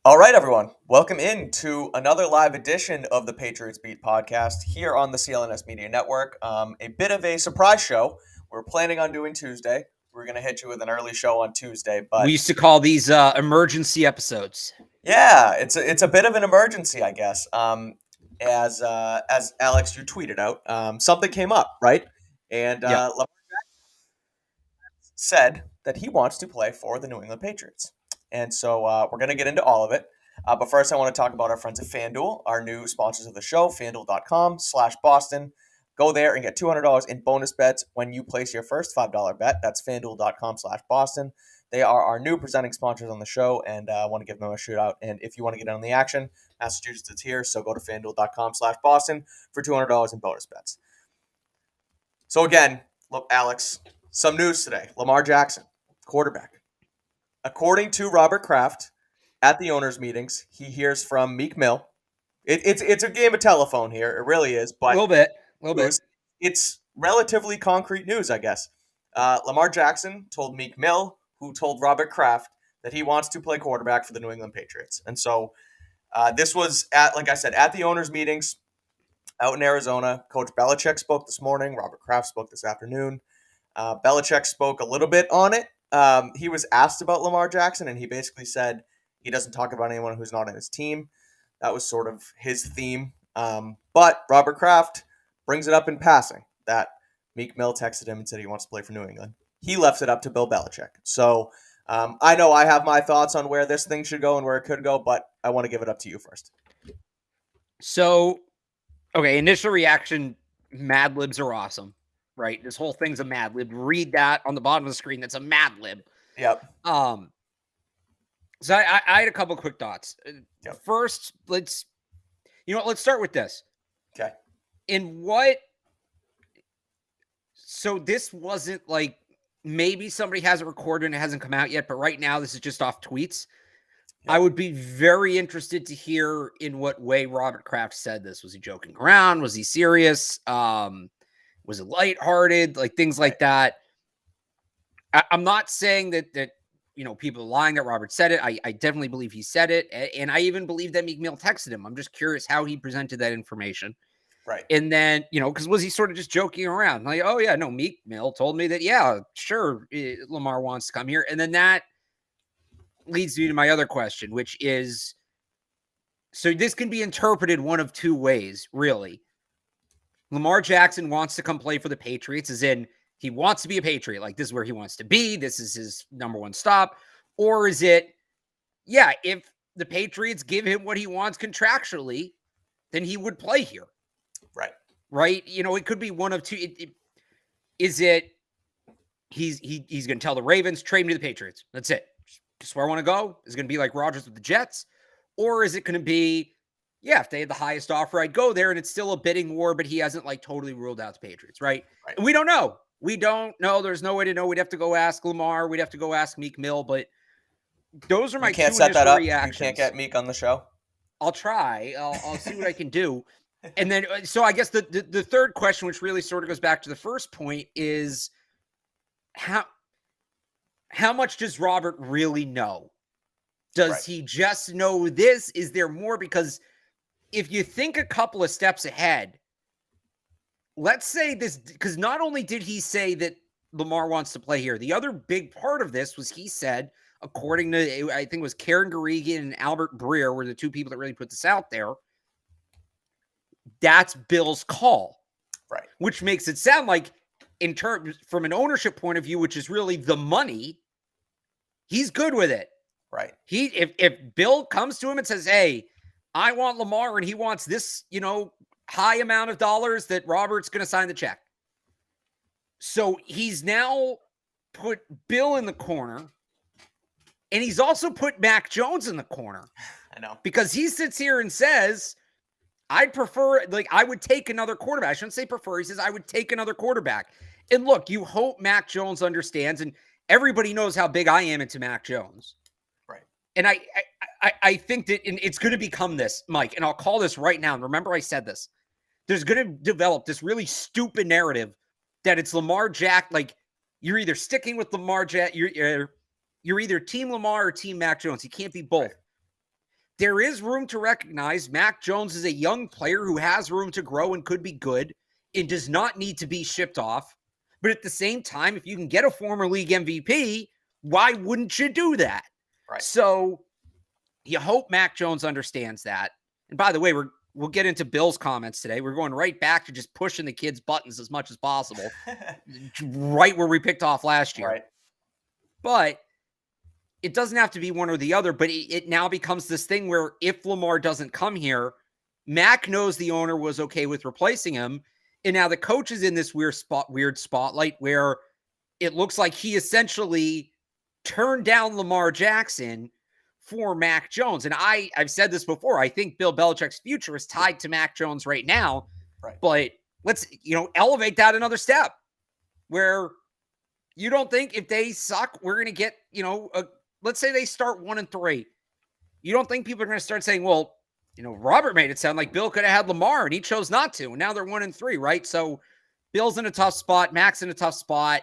All right, everyone. Welcome in to another live edition of the Patriots Beat Podcast here on the CLNS Media Network. A bit of a surprise show. We're planning on doing Tuesday. We're going to hit you with an early show on Tuesday, but We used to call these emergency episodes. yeah, it's a bit of an emergency, I guess. As Alex, you tweeted out, something came up, right? And Yep. Lamar said that he wants to play for the New England Patriots. And so we're going to get into all of it. But first, I want to talk about our friends at FanDuel, our new sponsors of the show, FanDuel.com/Boston. Go there and get $200 in bonus bets when you place your first $5 bet. That's FanDuel.com/Boston. They are our new presenting sponsors on the show, and I want to give them a shout out. And if you want to get in on the action, Massachusetts is here, so go to FanDuel.com/Boston for $200 in bonus bets. So again, look, Alex, some news today. Lamar Jackson, quarterback. According to Robert Kraft, at the owners' meetings, he hears from Meek Mill. It's a game of telephone here. It really is. But A little bit. it's relatively concrete news, I guess. Lamar Jackson told Meek Mill, who told Robert Kraft, that he wants to play quarterback for the New England Patriots. And so this was, like I said, at the owners' meetings out in Arizona. Coach Belichick spoke this morning. Robert Kraft spoke this afternoon. Belichick spoke a little bit on it. He was asked about Lamar Jackson, and he basically said he doesn't talk about anyone who's not on his team. That was sort of his theme. But Robert Kraft brings it up in passing that Meek Mill texted him and said he wants to play for New England. He left it up to Bill Belichick. So I know I have my thoughts on where this thing should go and where it could go, but I want to give it up to you first. So, okay, initial reaction, Mad Libs are awesome, right? This whole thing's a Mad Lib. Read that on the bottom of the screen. That's a Mad Lib. Yep. So I had a couple quick thoughts. Yep. First, let's start with this. Okay. So this wasn't like, maybe somebody has it recorded and it hasn't come out yet, but right now this is just off tweets. Yep. I would be very interested to hear in what way Robert Kraft said this. Was he joking around? Was he serious? Was it lighthearted? Like things like that. I'm not saying that people are lying that Robert said it. I definitely believe he said it. And I even believe that Meek Mill texted him. I'm just curious how he presented that information. Right. And then, because was he sort of just joking around? Like, oh, yeah, no, Meek Mill told me that, yeah, sure, Lamar wants to come here. And then that leads me to my other question, which is, so this can be interpreted one of two ways, really. Lamar Jackson wants to come play for the Patriots, as in he wants to be a Patriot. Like, this is where he wants to be. This is his number one stop. Or is it, yeah, if the Patriots give him what he wants contractually, then he would play here. Right? It could be one of two. Is it he's going to tell the Ravens, trade me to the Patriots. That's it. Just where I want to go. Is it going to be like Rodgers with the Jets? Or is it going to be, yeah, if they had the highest offer, I'd go there, and it's still a bidding war, but he hasn't like totally ruled out the Patriots, right? And we don't know. We don't know. There's no way to know. We'd have to go ask Lamar. We'd have to go ask Meek Mill. But those are my two initial reactions. You can't get Meek on the show? I'll try. I'll see what I can do. And then, so I guess the third question, which really sort of goes back to the first point, is how much does Robert really know? Does he just know this? Is there more? Because if you think a couple of steps ahead, let's say this, because not only did he say that Lamar wants to play here, the other big part of this was he said, according to, I think it was Karen Garrigan and Albert Breer were the two people that really put this out there, that's Bill's call. Right. Which makes it sound like, in terms from an ownership point of view, which is really the money, he's good with it. Right. If Bill comes to him and says, hey, I want Lamar and he wants this, high amount of dollars, that Robert's going to sign the check. So he's now put Bill in the corner, and he's also put Mac Jones in the corner. I know. Because he sits here and says, I'd prefer, I would take another quarterback. I shouldn't say prefer. He says, I would take another quarterback. And look, you hope Mac Jones understands, and everybody knows how big I am into Mac Jones. Right. And I think that it's going to become this, Mike, and I'll call this right now. And remember I said this. There's going to develop this really stupid narrative that it's Lamar Jack. Like, you're either sticking with Lamar Jack, you're either Team Lamar or Team Mac Jones. You can't be both. there is room to recognize Mac Jones is a young player who has room to grow and could be good and does not need to be shipped off. But at the same time, if you can get a former league MVP, why wouldn't you do that? Right. So you hope Mac Jones understands that. And by the way, we'll get into Bill's comments today. We're going right back to just pushing the kids' buttons as much as possible, right where we picked off last year. Right. But it doesn't have to be one or the other, but it now becomes this thing where if Lamar doesn't come here, Mac knows the owner was okay with replacing him. And now the coach is in this weird spotlight where it looks like he essentially turned down Lamar Jackson for Mac Jones. And I've said this before. I think Bill Belichick's future is tied to Mac Jones right now. Right. But let's, elevate that another step where you don't think if they suck, we're going to get, let's say they start 1-3. You don't think people are going to start saying, well, Robert made it sound like Bill could have had Lamar and he chose not to. And now they're 1-3, right? So Bill's in a tough spot. Mac's in a tough spot.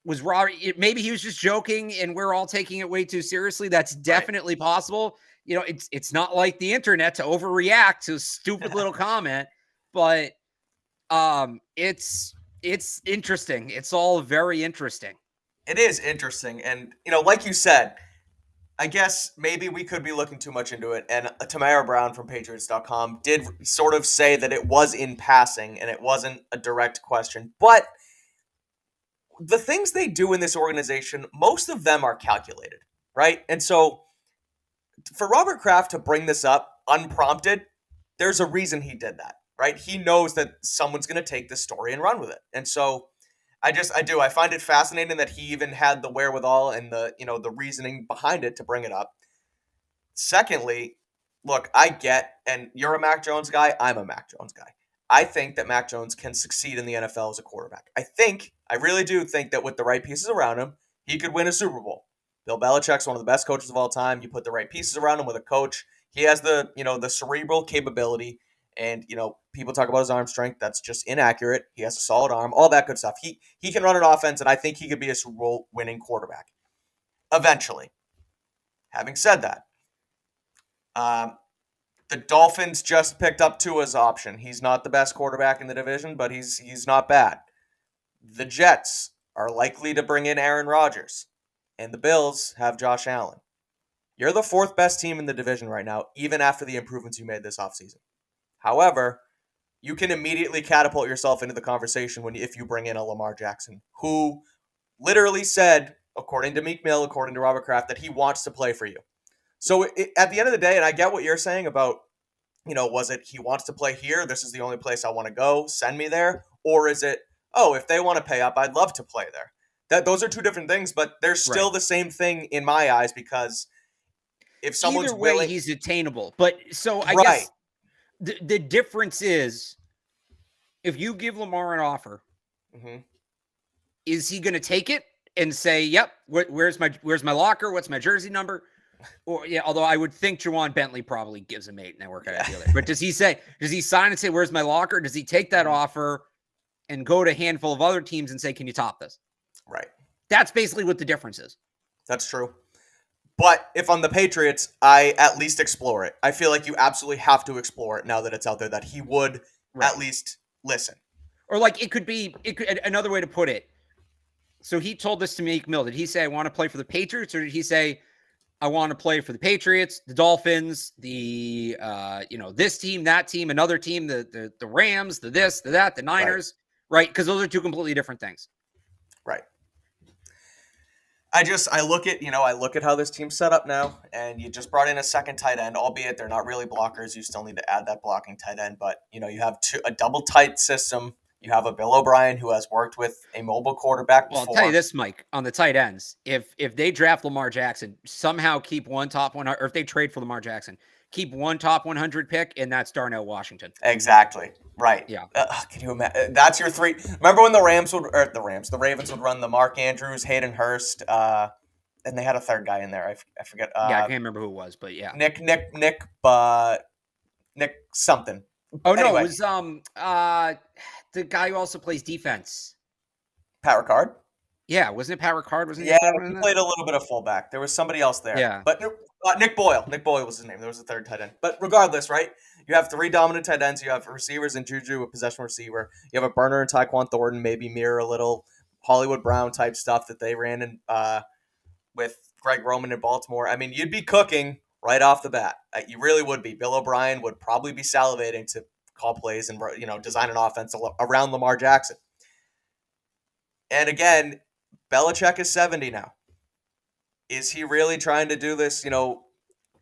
Was Robert, maybe he was just joking and we're all taking it way too seriously. That's definitely possible. It's not like the internet to overreact to a stupid little comment, but it's interesting. It's all very interesting. It is interesting. And, like you said, I guess maybe we could be looking too much into it. And Tamara Brown from Patriots.com did sort of say that it was in passing and it wasn't a direct question. But the things they do in this organization, most of them are calculated, right? And so for Robert Kraft to bring this up unprompted, there's a reason he did that, right? He knows that someone's going to take this story and run with it. And so I find it fascinating that he even had the wherewithal and the reasoning behind it to bring it up. Secondly, look, I get, and you're a Mac Jones guy, I'm a Mac Jones guy. I think that Mac Jones can succeed in the NFL as a quarterback. I really do think that with the right pieces around him, he could win a Super Bowl. Bill Belichick's one of the best coaches of all time. You put the right pieces around him with a coach. He has the cerebral capability. And, people talk about his arm strength. That's just inaccurate. He has a solid arm, all that good stuff. He can run an offense, and I think he could be a Super Bowl winning quarterback eventually. Having said that, the Dolphins just picked up Tua's option. He's not the best quarterback in the division, but he's not bad. The Jets are likely to bring in Aaron Rodgers, and the Bills have Josh Allen. You're the fourth best team in the division right now, even after the improvements you made this offseason. However, you can immediately catapult yourself into the conversation if you bring in a Lamar Jackson, who literally said, according to Meek Mill, according to Robert Kraft, that he wants to play for you. So at the end of the day, and I get what you're saying about, was it he wants to play here? This is the only place I want to go. Send me there. Or is it, if they want to pay up, I'd love to play there. Those are two different things, but they're still the same thing in my eyes because if someone's either way, willing, he's attainable. But so I guess the difference is if you give Lamar an offer, is he going to take it and say, "Yep, where's my locker? What's my jersey number?" Or although I would think Juwan Bentley probably gives him 8 and they work out together. But does he sign and say, "Where's my locker?" Does he take that offer and go to a handful of other teams and say, "Can you top this?" Right. That's basically what the difference is. That's true. But if I'm the Patriots, I at least explore it. I feel like you absolutely have to explore it now that it's out there that he would at least listen. Or it could another way to put it. So he told this to Meek Mill. Did he say, "I want to play for the Patriots," or did he say, "I want to play for the Patriots, the Dolphins, the this team, that team, another team, the Rams, the this, the that, the Niners," right? Because those are two completely different things. Right. I look at how this team's set up now, and you just brought in a second tight end, albeit they're not really blockers. You still need to add that blocking tight end, but you have a double tight system. You have a Bill O'Brien who has worked with a mobile quarterback before. Well, I'll tell you this, Mike, on the tight ends, if they draft Lamar Jackson, somehow keep one top 100, or if they trade for Lamar Jackson, keep one top 100 pick, and that's Darnell Washington. Exactly. Right. Yeah. Can you imagine? That's your three. Remember when the Ravens would run the Mark Andrews, Hayden Hurst, and they had a third guy in there. I forget. I can't remember who it was, but yeah. Nick something. Oh anyway. No, it was the guy who also plays defense. Pat Ricard? Yeah, wasn't it Pat Ricard? He played a little bit of fullback. There was somebody else there. Yeah. But Nick Boyle. Nick Boyle was his name. There was a third tight end. But regardless, right? You have three dominant tight ends. You have receivers in Juju, a possession receiver. You have a burner in Tyquan Thornton, maybe mirror a little Hollywood Brown type stuff that they ran in with Greg Roman in Baltimore. I mean, you'd be cooking right off the bat. You really would be. Bill O'Brien would probably be salivating to call plays and design an offense around Lamar Jackson. And again, Belichick is 70 now. Is he really trying to do this,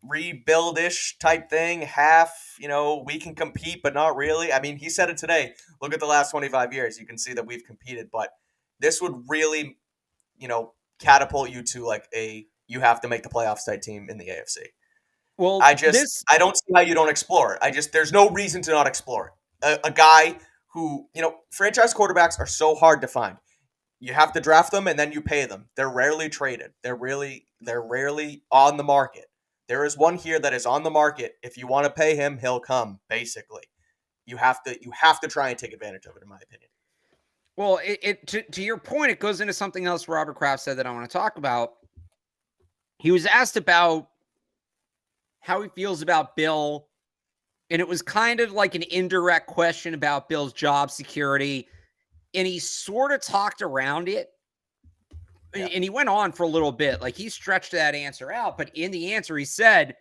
rebuild-ish type thing? Half, we can compete, but not really. I mean, he said it today. Look at the last 25 years. You can see that we've competed, but this would really, catapult you to like you have to make the playoffs type team in the AFC. Well, I don't see how you don't explore it. There's no reason to not explore it. A guy who, franchise quarterbacks are so hard to find. You have to draft them and then you pay them. They're rarely traded. They're rarely on the market. There is one here that is on the market. If you want to pay him, he'll come, basically. You have to try and take advantage of it, in my opinion. Well, to your point, it goes into something else Robert Kraft said that I want to talk about. He was asked about how he feels about Bill, and it was kind of like an indirect question about Bill's job security, and he sort of talked around it, and he went on for a little bit. Like, he stretched that answer out, but in the answer, he said,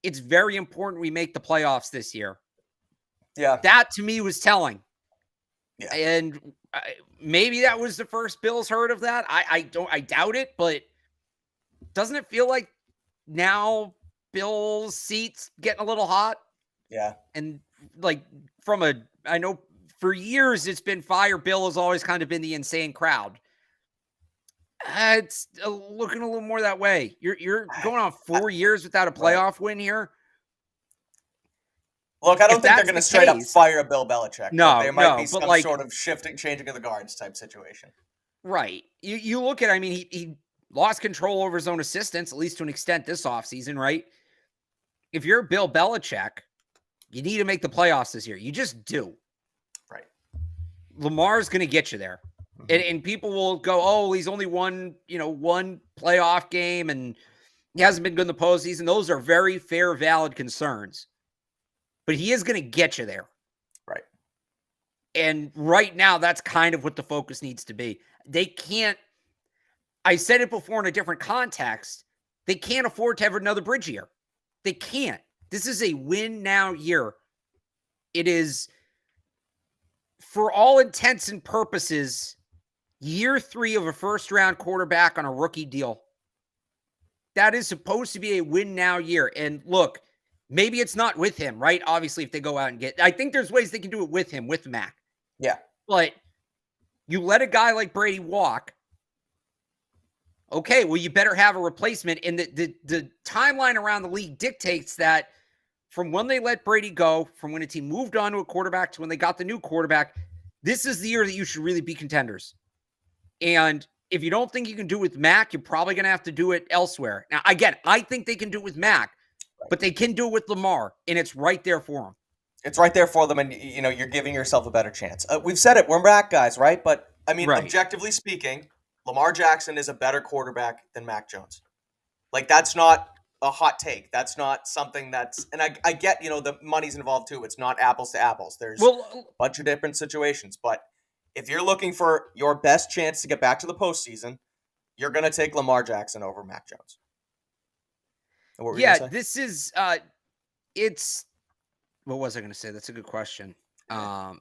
it's very important we make the playoffs this year. Yeah. That, to me, was telling. Yeah. And maybe that was the first Bills heard of that. I doubt it, but doesn't it feel like now Bill's seat's getting a little hot? Yeah. And like I know for years it's been fire Bill has always kind of been the insane crowd. It's looking a little more that way. You're going on 4 years without a playoff win here. Look, I don't think they're going to straight up fire Bill Belichick. No, there might be some sort of changing of the guards type situation. Right. You look at, I mean, he lost control over his own assistants, at least to an extent this offseason, right? If you're Bill Belichick, you need to make the playoffs this year. You just do. Right. Lamar's going to get you there. Mm-hmm. And people will go, oh, he's only won one playoff game and he hasn't been good in the postseason. Those are very fair, valid concerns. But he is going to get you there. Right. And right now, that's kind of what the focus needs to be. They can't, I said it before in a different context, they can't afford to have another bridge year. They can't. This is a win now year. It is, for all intents and purposes, year 3 of a first-round quarterback on a rookie deal. That is supposed to be a win now year. And look, maybe it's not with him, right? Obviously, if they go out and I think there's ways they can do it with him, with Mac. Yeah. But you let a guy like Brady walk. Okay, well, you better have a replacement. And the timeline around the league dictates that from when they let Brady go, from when a team moved on to a quarterback to when they got the new quarterback, this is the year that you should really be contenders. And if you don't think you can do it with Mac, you're probably going to have to do it elsewhere. Now, again, I think they can do it with Mac. But they can do it with Lamar, and it's right there for them. It's right there for them, and you're giving yourself a better chance. We've said it, we're Mac guys, right? But I mean, Objectively speaking, Lamar Jackson is a better quarterback than Mac Jones. Like, that's not a hot take. That's not something that's, and I get the money's involved too. It's not apples to apples. There's a bunch of different situations, but if you're looking for your best chance to get back to the postseason, you're going to take Lamar Jackson over Mac Jones. Yeah, this is it's what was I going to say? That's a good question. I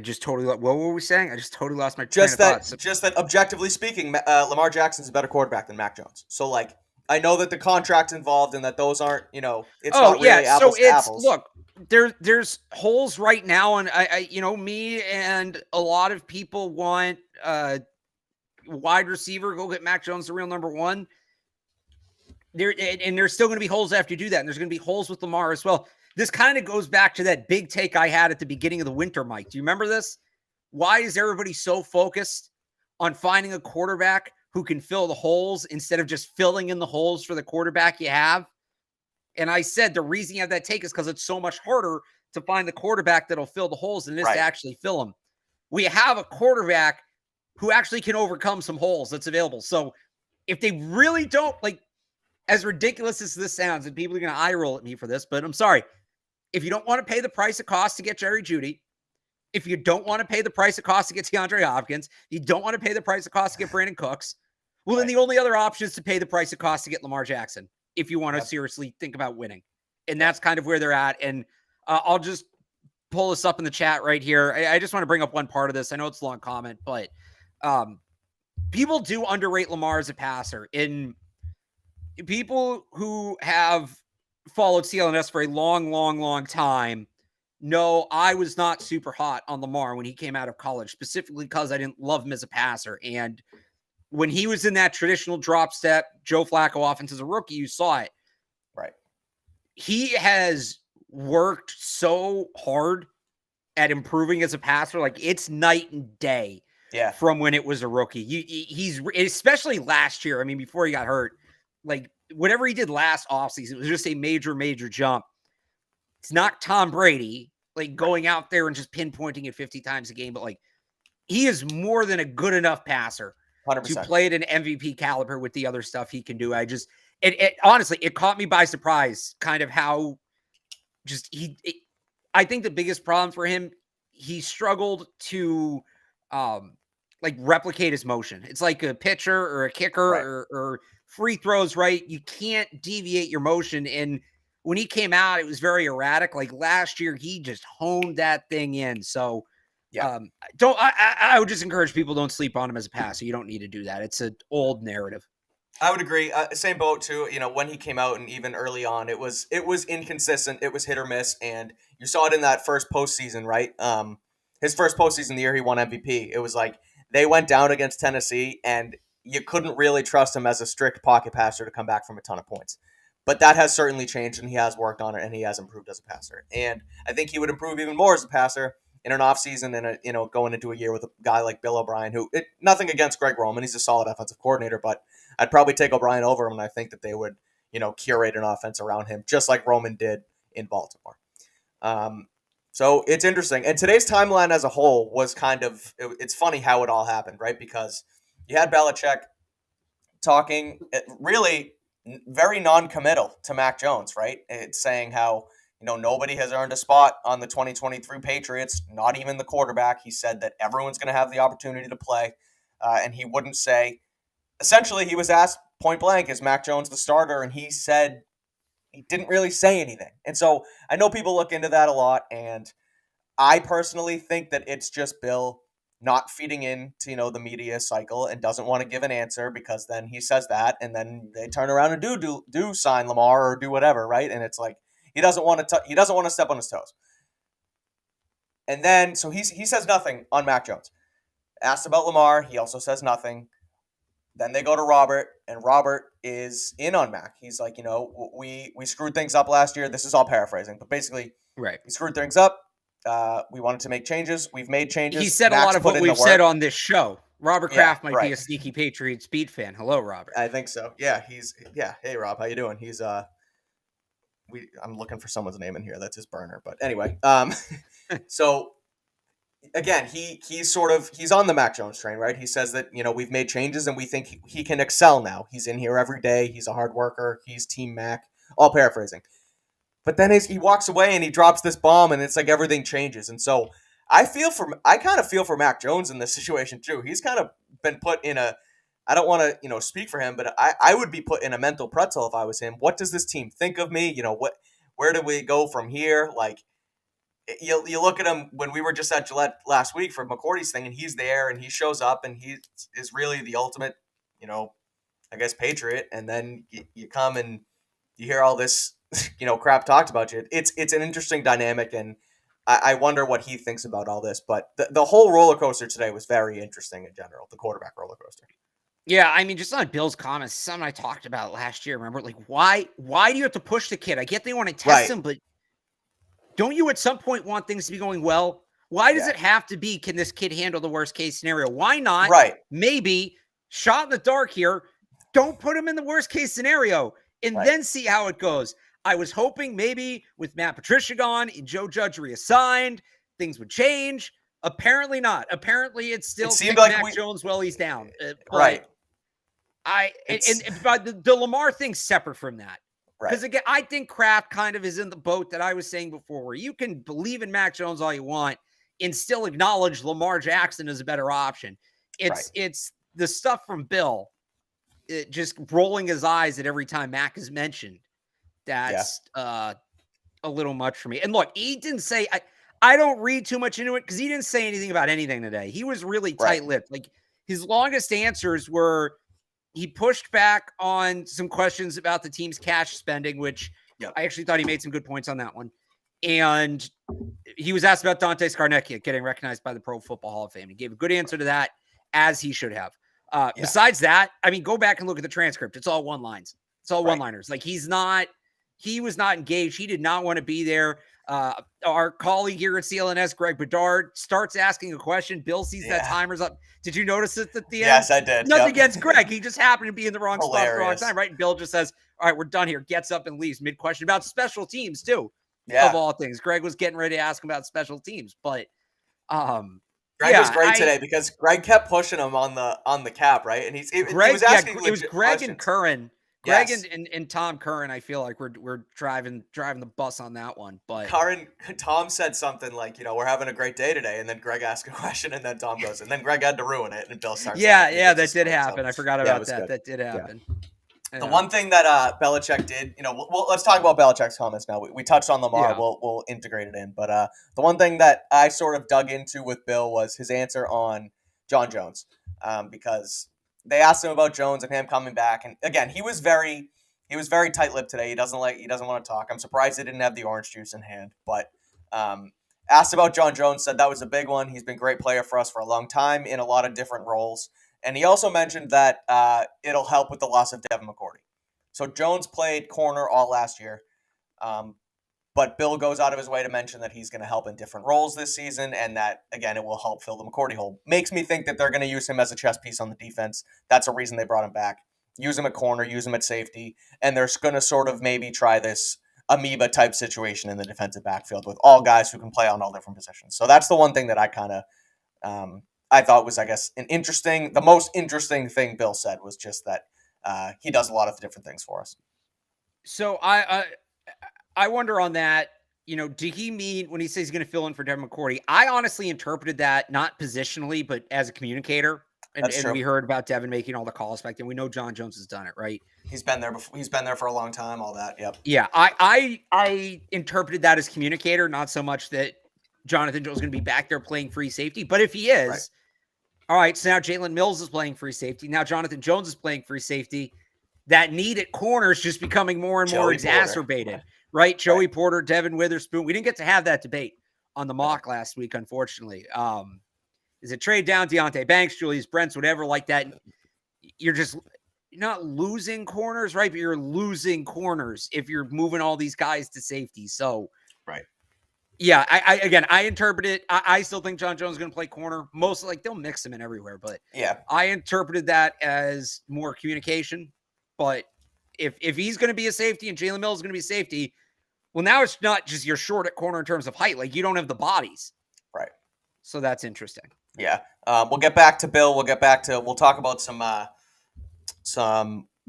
just totally what were we saying? I just totally lost my train of thought. Just that objectively speaking, Lamar Jackson's a better quarterback than Mac Jones. So like, I know that the contract's involved and that those aren't, it's not really apples to apples. Look, there's holes right now, and I me and a lot of people want wide receiver, go get Mac Jones the real number 1. There's still going to be holes after you do that. And there's going to be holes with Lamar as well. This kind of goes back to that big take I had at the beginning of the winter, Mike. Do you remember this? Why is everybody so focused on finding a quarterback who can fill the holes instead of just filling in the holes for the quarterback you have? And I said the reason you have that take is because it's so much harder to find the quarterback that'll fill the holes than it is to actually fill them. We have a quarterback who actually can overcome some holes that's available. So if they really don't, like, as ridiculous as this sounds, and people are going to eye roll at me for this, but I'm sorry. If you don't want to pay the price it costs to get Jeudy, if you don't want to pay the price it costs to get DeAndre Hopkins, you don't want to pay the price it costs to get Brandon Cooks, well, then the only other option is to pay the price it costs to get Lamar Jackson if you want to seriously think about winning. And that's kind of where they're at. And I'll just pull this up in the chat right here. I just want to bring up one part of this. I know it's a long comment, but people do underrate Lamar as a passer. And people who have followed CLNS for a long time know I was not super hot on Lamar when he came out of college, specifically because I didn't love him as a passer. And when he was in that traditional drop step, Joe Flacco offense as a rookie, you saw it. Right. He has worked so hard at improving as a passer. Like, it's night and day from when it was a rookie. He's especially last year. I mean, before he got hurt, like whatever he did last offseason, it was just a major jump. It's not Tom Brady, like going out there and just pinpointing it 50 times a game, but like he is more than a good enough passer 100%. to play at an MVP caliber with the other stuff he can do. It honestly, it caught me by surprise, kind of how just I think the biggest problem for him, he struggled to like replicate his motion. It's like a pitcher or a kicker or free throws, right? You can't deviate your motion. And when he came out, it was very erratic. Like last year, he just honed that thing in. So I would just encourage people, don't sleep on him as a passer. You don't need to do that. It's an old narrative. I would agree. Same boat too. You know, when he came out and even early on, it was inconsistent. It was hit or miss, and you saw it in that first postseason, right? His first postseason, the year he won MVP, it was like they went down against Tennessee, and you couldn't really trust him as a strict pocket passer to come back from a ton of points. But that has certainly changed, and he has worked on it, and he has improved as a passer. And I think he would improve even more as a passer in an offseason and going into a year with a guy like Bill O'Brien, who nothing against Greg Roman, he's a solid offensive coordinator, but I'd probably take O'Brien over him, and I think that they would, curate an offense around him, just like Roman did in Baltimore. So it's interesting. And today's timeline as a whole was it's funny how it all happened, right? Because you had Belichick talking really very non-committal to Mac Jones, right? It's saying how, nobody has earned a spot on the 2023 Patriots, not even the quarterback. He said that everyone's going to have the opportunity to play, and he wouldn't say. Essentially, he was asked point blank, is Mac Jones the starter? And he said he didn't really say anything. And so I know people look into that a lot, and I personally think that it's just Bill not feeding into, the media cycle and doesn't want to give an answer, because then he says that, and then they turn around and do sign Lamar or do whatever, right? And it's like he doesn't want to step on his toes. And then so he says nothing on Mac Jones. Asked about Lamar, he also says nothing. Then they go to Robert, and Robert is in on Mac. He's like, we screwed things up last year. This is all paraphrasing, but basically, right, we screwed things up. We wanted to make changes. We've made changes. He said a lot of what we've said on this show. Robert Kraft might be a sneaky Patriots Beat fan. Hello, Robert. I think so. Yeah, Hey, Rob, how you doing? He's I'm looking for someone's name in here. That's his burner. But anyway, so again, he's on the Mac Jones train, right? He says that, we've made changes and we think he can excel now. He's in here every day. He's a hard worker. He's Team Mac. All paraphrasing. But then he walks away and he drops this bomb, and it's like everything changes. And so I kind of feel for Mac Jones in this situation too. He's kind of been put in I don't want to, speak for him, but I would be put in a mental pretzel if I was him. What does this team think of me? Where do we go from here? Like, you look at him when we were just at Gillette last week for McCourty's thing, and he's there and he shows up and he is really the ultimate, I guess, Patriot. And then you come and you hear all this, crap talked about you. It's an interesting dynamic, and I wonder what he thinks about all this. But the whole roller coaster today was very interesting in general, the quarterback roller coaster. Yeah, I mean, just on Bill's comments, something I talked about last year. Remember, like, why do you have to push the kid? I get they want to test him, but don't you at some point want things to be going well? Why does it have to be, can this kid handle the worst case scenario? Why not? Right. Maybe shot in the dark here. Don't put him in the worst case scenario and then see how it goes. I was hoping maybe with Matt Patricia gone and Joe Judge reassigned, things would change. Apparently not. Apparently it's still like Mac Jones while he's down. Right. But the Lamar thing's separate from that. Because Right. again, I think Kraft kind of is in the boat that I was saying before, where you can believe in Mac Jones all you want and still acknowledge Lamar Jackson as a better option. Right. It's the stuff from Bill, just rolling his eyes at every time Mac is mentioned. That's a little much for me. And look, he didn't say I don't read too much into it because he didn't say anything about anything today. He was really tight-lipped. Like his longest answers were he pushed back on some questions about the team's cash spending, which I actually thought he made some good points on that one. And he was asked about Dante Scarnecchia getting recognized by the Pro Football Hall of Fame. He gave a good answer to that, as he should have. Besides that, I mean, go back and look at the transcript. It's all one-liners. It's all one-liners. Like he was not engaged. He did not want to be there. Our colleague here at CLNS, Greg Bedard, starts asking a question. Bill sees that timer's up. Did you notice it at the end? Yes, I did. Nothing against Greg. He just happened to be in the wrong spot at the wrong Hilarious. time, right? And Bill just says, all right, we're done here. Gets up and leaves mid-question about special teams, too, of all things. Greg was getting ready to ask him about special teams. But Greg was great today because Greg kept pushing him on the cap, right? And he was asking it was Greg questions. and Curran. Greg and Tom Curran, I feel like we're driving the bus on that one. But Tom said something like, we're having a great day today, and then Greg asked a question, and then Tom goes, and then Greg had to ruin it, and Bill starts. That did happen. I forgot about that. That did happen. The one thing that Belichick did, let's talk about Belichick's comments now. We touched on Lamar. We'll integrate it in, but the one thing that I sort of dug into with Bill was his answer on John Jones, because they asked him about Jones and him coming back, and again, he was very tight-lipped today. He doesn't want to talk. I'm surprised he didn't have the orange juice in hand, but asked about John Jones, said that was a big one. He's been a great player for us for a long time in a lot of different roles, and he also mentioned that it'll help with the loss of Devin McCourty. So Jones played corner all last year, but Bill goes out of his way to mention that he's going to help in different roles this season, and that, again, it will help fill the McCourty hole. Makes me think that they're going to use him as a chess piece on the defense. That's a reason they brought him back. Use him at corner, use him at safety, and they're going to sort of maybe try this amoeba-type situation in the defensive backfield with all guys who can play on all different positions. So that's the one thing that I kind of I thought was, I guess, the most interesting thing Bill said was just that he does a lot of different things for us. So I wonder on that, did he mean when he says he's going to fill in for Devin McCourty? I honestly interpreted that not positionally, but as a communicator. And we heard about Devin making all the calls back then. We know John Jones has done it, right? He's been there before. He's been there for a long time. All that, yep. Yeah, I interpreted that as communicator, not so much that Jonathan Jones is going to be back there playing free safety. But if he is, all right, so now Jalen Mills is playing free safety. Now Jonathan Jones is playing free safety. That need at corner is just becoming more and more exacerbated, right? Joey Porter, Devin Witherspoon. We didn't get to have that debate on the mock last week, unfortunately. Is it trade down Deonte Banks, Julius Brents, whatever like that? You're not losing corners, right? But you're losing corners if you're moving all these guys to safety. So, yeah, I interpret it. I still think John Jones is going to play corner. Mostly, they'll mix him in everywhere, but I interpreted that as more communication. But if he's going to be a safety and Jalen Mills is going to be a safety, well, now it's not just you're short at corner in terms of height. Like, you don't have the bodies. Right. So that's interesting. Yeah. We'll get back to Bill. We'll talk about some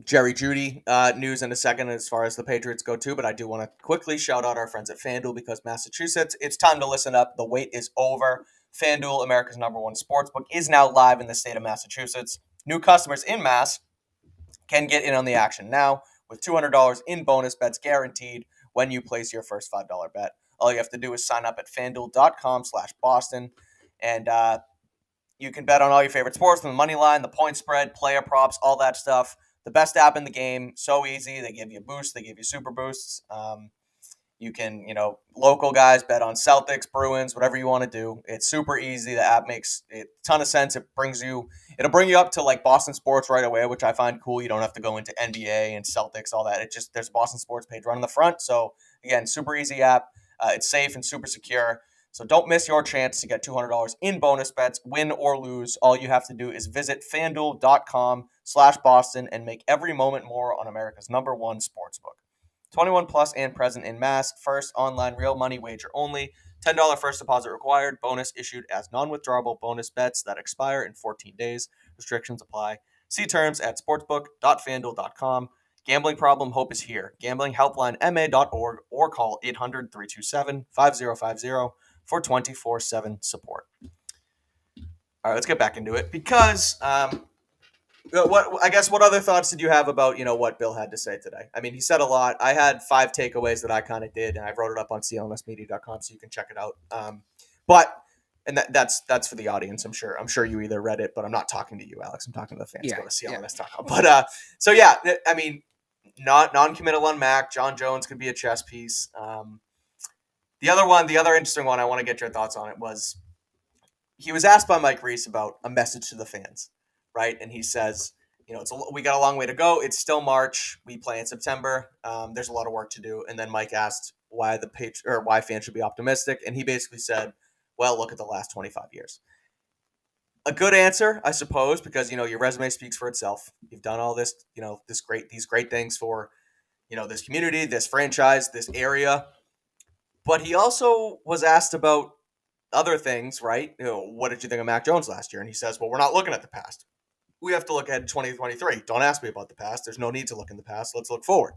Jerry Jeudy news in a second as far as the Patriots go too, but I do want to quickly shout out our friends at FanDuel because Massachusetts, it's time to listen up. The wait is over. FanDuel, America's #1 sportsbook, is now live in the state of Massachusetts. New customers in Mass can get in on the action now with $200 in bonus bets guaranteed when you place your first $5 bet. All you have to do is sign up at FanDuel.com/Boston, and you can bet on all your favorite sports, from the money line, the point spread, player props, all that stuff. The best app in the game, so easy. They give you boosts, they give you super boosts. You can, local guys bet on Celtics, Bruins, whatever you want to do. It's super easy. The app makes a ton of sense. It'll bring you up to like Boston sports right away, which I find cool. You don't have to go into NBA and Celtics, all that. There's a Boston sports page right on the front. So again, super easy app. It's safe and super secure. So don't miss your chance to get $200 in bonus bets, win or lose. All you have to do is visit FanDuel.com/Boston and make every moment more on America's #1 sportsbook. 21 plus and present in Mass. First online real money wager only. $10 first deposit required. Bonus issued as non-withdrawable bonus bets that expire in 14 days. Restrictions apply. See terms at sportsbook.fanduel.com. Gambling problem, hope is here. Gambling helpline ma.org or call 800-327-5050 for 24/7 support. All right, let's get back into it because what other thoughts did you have about what Bill had to say today? I mean, he said a lot. I had 5 takeaways that I kind of did, and I wrote it up on clnsmedia.com so you can check it out. That's for the audience. I'm sure you either read it, but I'm not talking to you, Alex. I'm talking to the fans. Yeah, Go to CLNS.com. But so yeah, I mean, not non-committal on Mac. John Jones could be a chess piece. The other interesting one I want to get your thoughts on it was he was asked by Mike Reese about a message to the fans, right? And he says, we got a long way to go. It's still March. We play in September. There's a lot of work to do. And then Mike asked why why fans should be optimistic, and he basically said, well, look at the last 25 years. A good answer, I suppose, because your resume speaks for itself. You've done all this, these great things for, this community, this franchise, this area. But he also was asked about other things, right? What did you think of Mac Jones last year? And he says, well, we're not looking at the past. We have to look ahead to 2023. Don't ask me about the past. There's no need to look in the past. Let's look forward.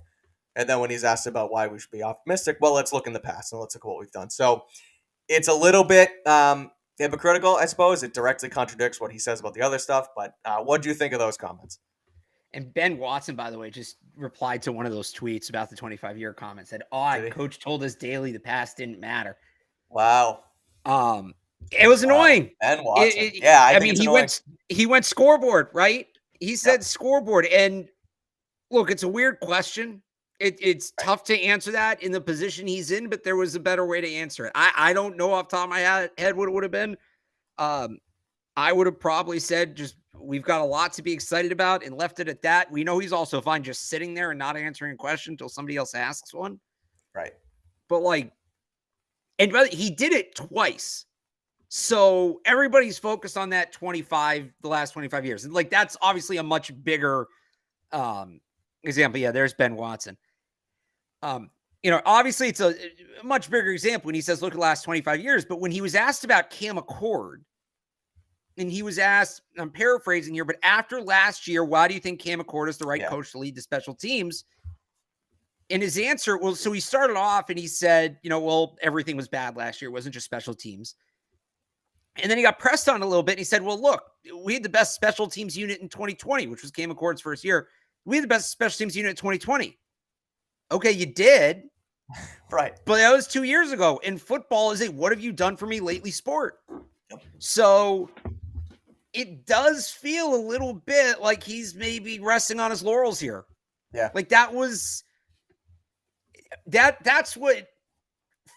And then when he's asked about why we should be optimistic, well, let's look in the past and let's look at what we've done. So it's a little bit hypocritical, I suppose. It directly contradicts what he says about the other stuff. But what do you think of those comments? And Ben Watson, by the way, just replied to one of those tweets about the 25-year comment. Said, coach told us daily the past didn't matter. Wow. It was annoying. Ben Watson. I mean, he went scoreboard, right? He said scoreboard. And look, it's a weird question. It's tough to answer that in the position he's in, but there was a better way to answer it. I don't know off the top of my head what it would have been. I would have probably said we've got a lot to be excited about and left it at that. We know he's also fine just sitting there and not answering a question until somebody else asks one. Right. But he did it twice. So everybody's focused on that the last 25 years. And that's obviously a much bigger example. Yeah, there's Ben Watson. Obviously it's a much bigger example when he says, look at the last 25 years. But when he was asked about Cam Accord, and he was asked, I'm paraphrasing here, but after last year, why do you think Cam Accord is the right coach to lead the special teams? And his answer, so he started off and he said, everything was bad last year. It wasn't just special teams. And then he got pressed on a little bit and he said, well, look, we had the best special teams unit in 2020, which was Cam Accord's first year. We had the best special teams unit in 2020. Okay, you did. Right. But that was 2 years ago. And football is what have you done for me lately sport? Yep. So it does feel a little bit like he's maybe resting on his laurels here. Yeah. That's what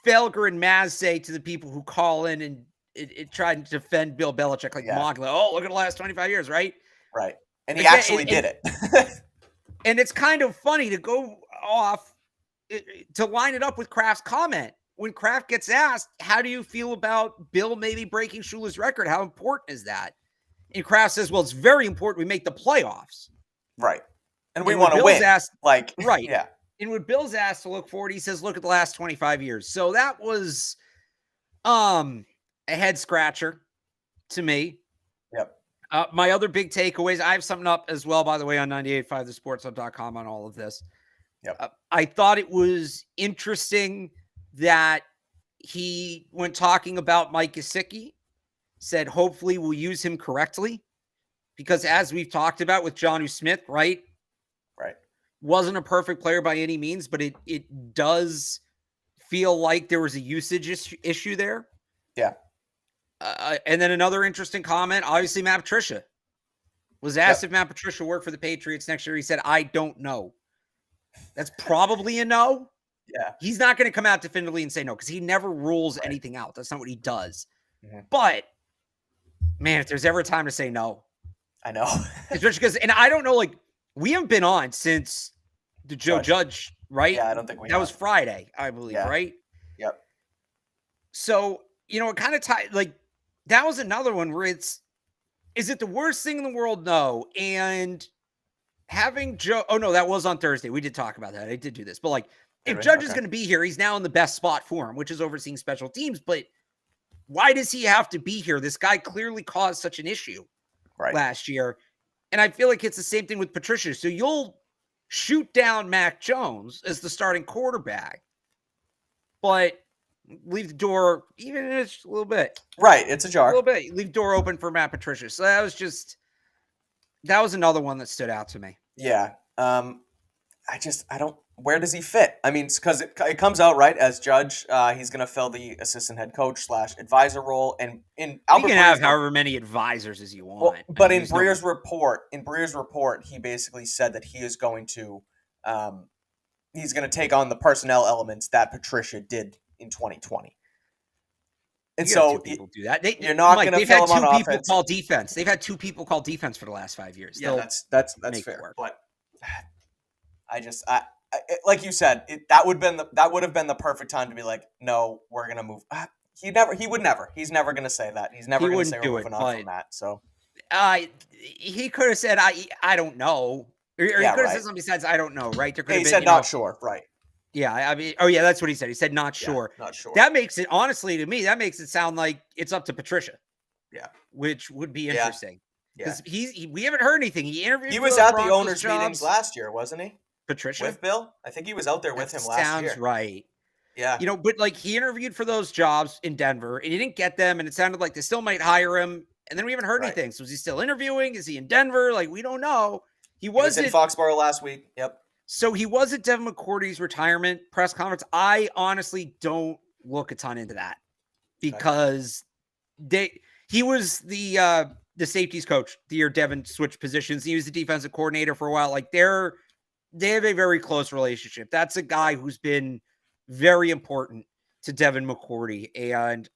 Felger and Maz say to the people who call in and it tried to defend Bill Belichick, Mogler. Oh, look at the last 25 years, right? Right. And he actually did it. And it's kind of funny to go off, to line it up with Kraft's comment. When Kraft gets asked, how do you feel about Bill maybe breaking Shula's record? How important is that? And Kraft says, well, it's very important we make the playoffs. Right. And we want to win. Right. Yeah. And when Bill's asked to look forward, he says, look at the last 25 years. So that was a head scratcher to me. Yep. My other big takeaways, I have something up as well, by the way, on 98.5thesportshub.com on all of this. Yep. I thought it was interesting that he, when talking about Mike Gesicki, said, hopefully we'll use him correctly. Because as we've talked about with Jonnu Smith, right? Right. Wasn't a perfect player by any means, but it does feel like there was a usage issue there. Yeah. And then another interesting comment, obviously Matt Patricia was asked if Matt Patricia worked for the Patriots next year. He said, I don't know. That's probably a no. Yeah. He's not going to come out definitively and say no because he never rules anything out. That's not what he does. Mm-hmm. But, man, if there's ever a time to say no. I know. Especially because, and I don't know, we haven't been on since the Joe Judge, right? Yeah, I don't think we That was Friday, I believe, right? Yep. So, it kind of that was another one where is it the worst thing in the world? No. And having Joe, oh no, that was on Thursday. We did talk about that. I did do this, but if Judge is going to be here, he's now in the best spot for him, which is overseeing special teams. But why does he have to be here? This guy clearly caused such an issue last year. And I feel like it's the same thing with Patricia. So you'll shoot down Mac Jones as the starting quarterback, but leave the door even just a little bit. Right, it's a jar. A little bit. Leave the door open for Matt Patricia. So that was another one that stood out to me. Yeah. I don't. Where does he fit? I mean, because it comes out right as judge. He's going to fill the assistant head coach / advisor role, and in Albert you can have however many advisors as you want. Well, but in Breer's report, he basically said that he is going to, he's going to take on the personnel elements that Patricia did in 2020. And so people do that. You're not going to fill him on offense. They've had 2 people call defense. They've had 2 people call defense for the last 5 years. Yeah, that's fair. But I like you said, that would have been the perfect time to be like, no, we're gonna move. He's never gonna say that. He's never gonna say we're moving on from that. So he could have said I don't know, or he could have said something besides I don't know. Right? He said not sure. Right. Yeah, I mean, that's what he said. He said not sure. Not sure. That makes it, honestly, to me, that makes it sound like it's up to Patricia. Yeah, which would be interesting because we haven't heard anything. He interviewed. He was at the owners' meetings last year, wasn't he? Patricia with Bill, I think he was out there with him last year. Sounds right. Yeah, but like he interviewed for those jobs in Denver, and he didn't get them, and it sounded like they still might hire him. And then we haven't heard anything. So is he still interviewing? Is he in Denver? Like we don't know. He was in Foxborough last week. Yep. So he was at Devin McCourty's retirement press conference. I honestly don't look a ton into that because he was the safeties coach the year Devin switched positions. He was the defensive coordinator for a while. Like they have a very close relationship. That's a guy who's been very important to Devin McCourty, and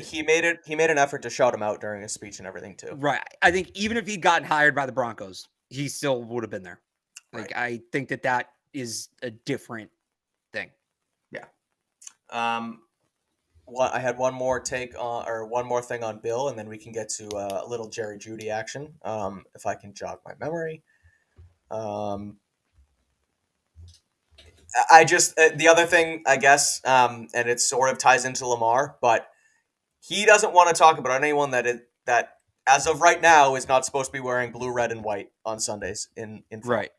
he made an effort to shout him out during his speech and everything too. Right. I think even if he'd gotten hired by the Broncos, he still would have been there. Like I think that is a different thing. Yeah. I had one more take on, or one more thing on Bill, and then we can get to a little Jerry Jeudy action. If I can jog my memory. The other thing, I guess, and it sort of ties into Lamar, but he doesn't want to talk about anyone that as of right now is not supposed to be wearing blue, red, and white on Sundays in right.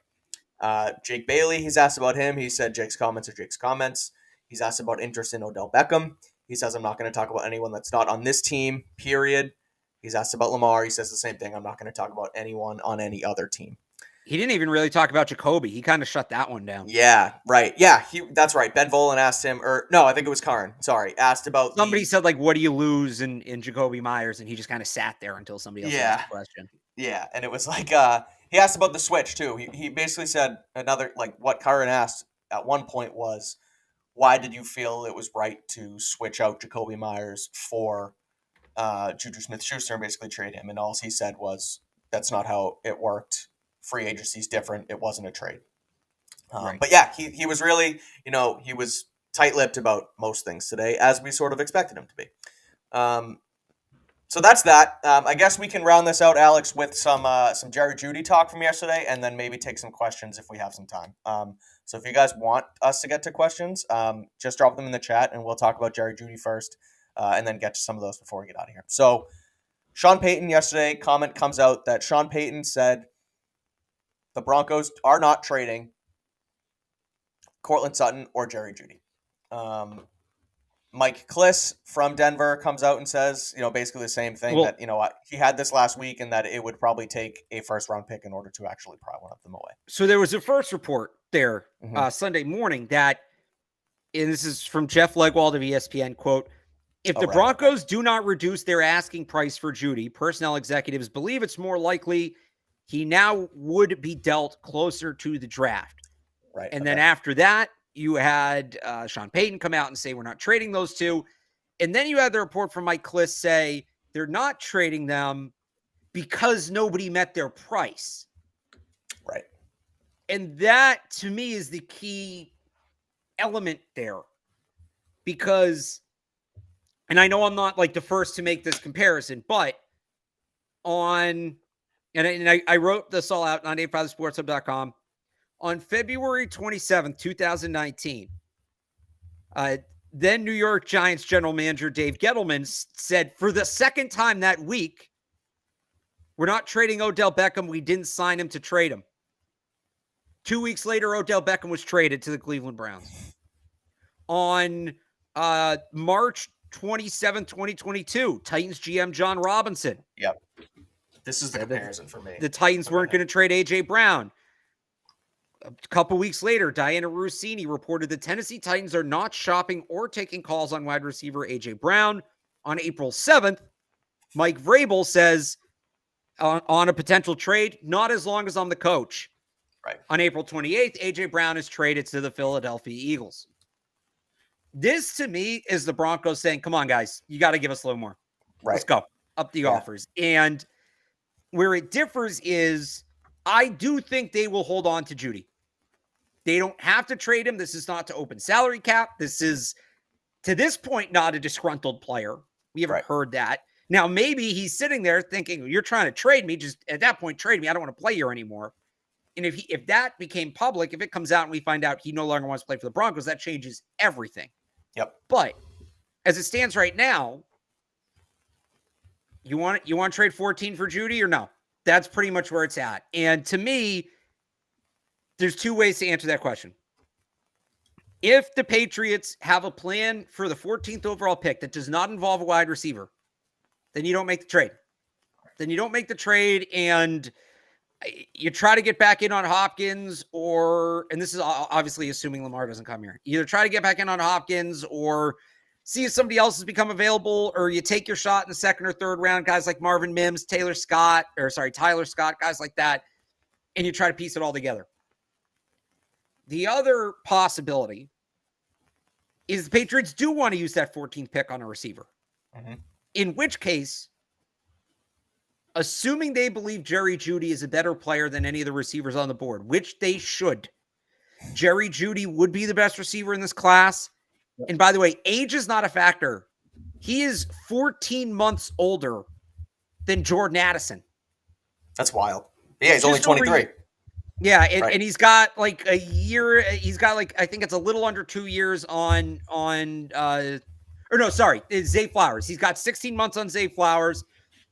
Jake Bailey, he's asked about him. He said Jake's comments are Jake's comments. He's asked about interest in Odell Beckham. He says, I'm not going to talk about anyone that's not on this team, period. He's asked about Lamar. He says the same thing. I'm not going to talk about anyone on any other team. He didn't even really talk about Jacoby. He kind of shut that one down. Yeah, right. Yeah, that's right. Ben Volen asked him, or no, I think it was Karn. Sorry, asked about somebody said like, "What do you lose in Jacoby Myers?" And he just kind of sat there until somebody else asked the question. Yeah, and it was like he asked about the switch too. He basically said another like what Karn asked at one point was, "Why did you feel it was right to switch out Jacoby Myers for Juju Smith-Schuster and basically trade him?" And all he said was, "That's not how it worked. Free agency is different. It wasn't a trade." Right. But yeah, he was really, he was tight-lipped about most things today, as we sort of expected him to be. So that's that. I guess we can round this out, Alex, with some Jerry Jeudy talk from yesterday, and then maybe take some questions if we have some time. So if you guys want us to get to questions, just drop them in the chat, and we'll talk about Jerry Jeudy first, and then get to some of those before we get out of here. So Sean Payton yesterday, comment comes out that Sean Payton said the Broncos are not trading Courtland Sutton or Jerry Jeudy. Mike Kliss from Denver comes out and says, basically the same thing, that, he had this last week and that it would probably take a first-round pick in order to actually pry one of them away. So there was a first report there Sunday morning that, and this is from Jeff Legwold of ESPN, quote, if the Broncos do not reduce their asking price for Jeudy, personnel executives believe it's more likely he now would be dealt closer to the draft. Right. And then after that, you had Sean Payton come out and say, we're not trading those two. And then you had the report from Mike Kliss say they're not trading them because nobody met their price. Right. And that, to me, is the key element there. Because, and I know I'm not like the first to make this comparison, but I wrote this all out on 853sportshub.com. On February 27th, 2019, then New York Giants general manager Dave Gettleman said for the second time that week We're not trading Odell Beckham. We didn't sign him to trade him. 2 weeks later, Odell Beckham was traded to the Cleveland Browns. On March 27, 2022, Titans GM John Robinson. Yep. This is the comparison for me. The Titans weren't going to trade A.J. Brown. A couple weeks later, Diana Rossini reported the Tennessee Titans are not shopping or taking calls on wide receiver A.J. Brown. On April 7th, Mike Vrabel says on a potential trade, not as long as I'm the coach. Right. On April 28th, A.J. Brown is traded to the Philadelphia Eagles. This, to me, is the Broncos saying, come on, guys, you got to give us a little more. Right. Let's go. Up the offers. And where it differs is I do think they will hold on to Jeudy. They don't have to trade him. This is not to open salary cap. This is, to this point, not a disgruntled player. We haven't heard that. Now, maybe he's sitting there thinking, you're trying to trade me. Just at that point, trade me. I don't want to play here anymore. And if that became public, if it comes out and we find out he no longer wants to play for the Broncos, that changes everything. Yep. But as it stands right now, you want to trade 14 for Jeudy or no? That's pretty much where it's at. And to me, there's two ways to answer that question. If the Patriots have a plan for the 14th overall pick that does not involve a wide receiver, then you don't make the trade. Then you don't make the trade and you try to get back in on Hopkins and this is obviously assuming Lamar doesn't come here. You either try to get back in on Hopkins or see if somebody else has become available, or you take your shot in the second or third round, guys like Marvin Mims, Tyler Scott, guys like that, and you try to piece it all together. The other possibility is the Patriots do want to use that 14th pick on a receiver. Mm-hmm. In which case, assuming they believe Jerry Jeudy is a better player than any of the receivers on the board, which they should, Jerry Jeudy would be the best receiver in this class. And by the way, age is not a factor. He is 14 months older than Jordan Addison. That's wild. Yeah, he's only 23. Yeah, and he's got like a year. He's got like, I think it's a little under 2 years on Zay Flowers. He's got 16 months on Zay Flowers.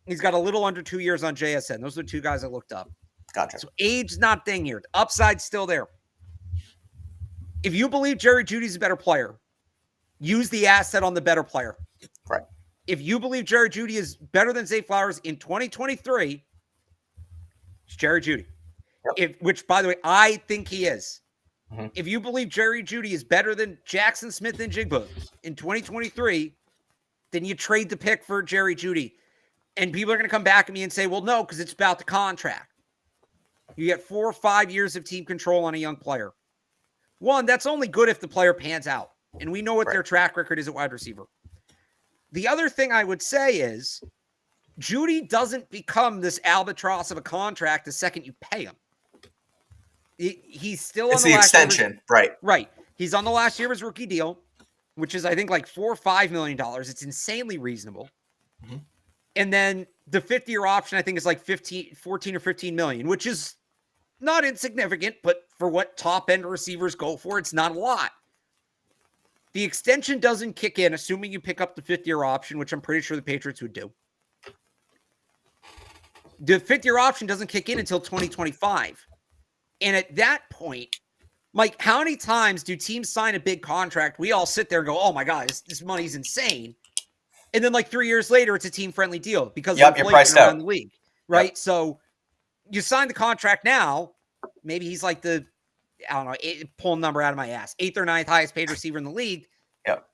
He's got a little under 2 years on JSN. Those are the two guys I looked up. Gotcha. So age's not thing here. The upside's still there. If you believe Jerry Jeudy's a better player, use the asset on the better player. Right. If you believe Jerry Jeudy is better than Zay Flowers in 2023, it's Jerry Jeudy. Yep. Which, by the way, I think he is. Mm-hmm. If you believe Jerry Jeudy is better than Jackson Smith and Jigba in 2023, then you trade the pick for Jerry Jeudy. And people are going to come back at me and say, well, no, because it's about the contract. You get 4 or 5 years of team control on a young player. One, that's only good if the player pans out. And we know what their track record is at wide receiver. The other thing I would say is Jeudy doesn't become this albatross of a contract the second you pay him. He's still on the extension, right? Right. He's on the last year of his rookie deal, which is, I think, like $4 or $5 million. It's insanely reasonable. Mm-hmm. And then the 5th-year option, I think, is like 14 or 15 million, which is not insignificant, but for what top-end receivers go for, it's not a lot. The extension doesn't kick in, assuming you pick up the 5th-year option, which I'm pretty sure the Patriots would do. The 5th-year option doesn't kick in until 2025. And at that point, Mike, how many times do teams sign a big contract? We all sit there and go, oh my God, this money's insane. And then like 3 years later, it's a team-friendly deal because of inflation around the league, right? Yep. So you sign the contract now. Maybe he's like the, I don't know, pull a number out of my ass, 8th or 9th highest paid receiver in the league. Yep.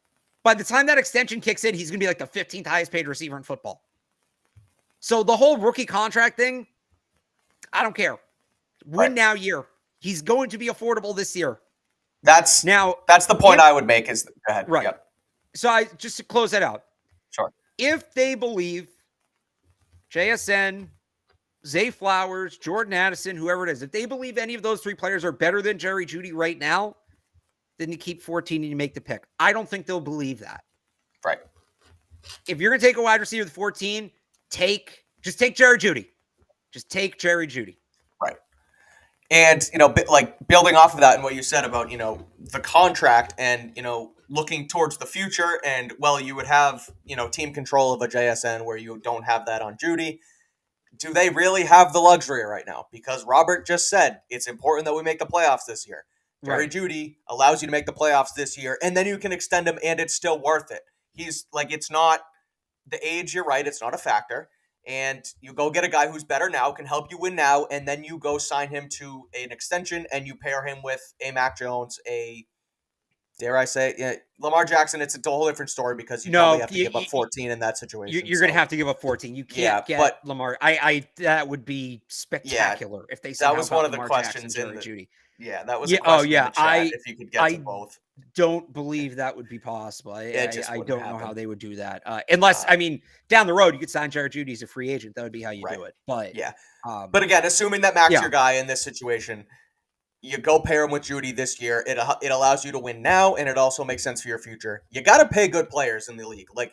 By the time that extension kicks in, he's going to be like the 15th highest paid receiver in football. So the whole rookie contract thing, I don't care. Win now year. He's going to be affordable this year. That's the point I would make is, go ahead. Right. Yep. So just to close that out. Sure. If they believe JSN, Zay Flowers, Jordan Addison, whoever it is, if they believe any of those three players are better than Jerry Jeudy right now, then you keep 14 and you make the pick. I don't think they'll believe that. Right. If you're going to take a wide receiver with 14, just take Jerry Jeudy. Just take Jerry Jeudy. Right. And, like building off of that and what you said about, the contract and, looking towards the future and, well, you would have, team control of a JSN where you don't have that on Jeudy. do they really have the luxury right now? Because Robert just said it's important that we make the playoffs this year. Jerry Right. Jeudy allows you to make the playoffs this year, and then you can extend him, and it's still worth it. He's like, it's not the age, you're right, it's not a factor. And you go get a guy who's better now, can help you win now, and then you go sign him to an extension, and you pair him with a Mac Jones, a, dare I say, yeah, Lamar Jackson. It's a whole different story because you probably No, have to give up 14 in that situation. you're going to have to give up 14. You can't get but Lamar. I that would be spectacular if they somehow that was one of the Lamar questions Jackson, in Jeudy. Yeah, that was a question in the chat, if you could get to both. Don't believe that would be possible. I don't know how they would do that. Unless, down the road, you could sign Jared Jeudy as a free agent. That would be how you do it. But yeah. But again, assuming that Mac's your guy in this situation, you go pair him with Jeudy this year. It allows you to win now, and it also makes sense for your future. You got to pay good players in the league. Like,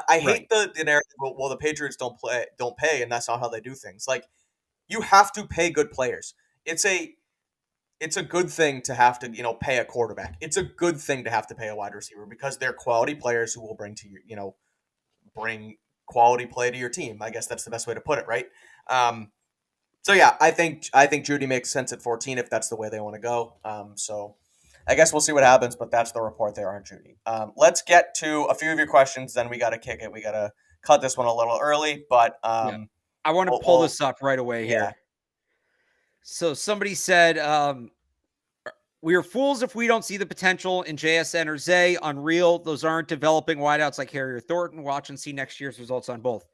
I hate the narrative, well, the Patriots don't pay, and that's not how they do things. Like, you have to pay good players. It's a good thing to have to, pay a quarterback. It's a good thing to have to pay a wide receiver because they're quality players who will bring to you, bring quality play to your team. I guess that's the best way to put it, right? So yeah, I think Jeudy makes sense at 14 if that's the way they want to go. So I guess we'll see what happens, but that's the report there on Jeudy. Let's get to a few of your questions, then we got to kick it. We got to cut this one a little early, but I want to pull this up right away here. So somebody said, we are fools if we don't see the potential in JSN or Zay. Unreal. Those aren't developing wideouts like Harry or Thornton. Watch and see next year's results on both.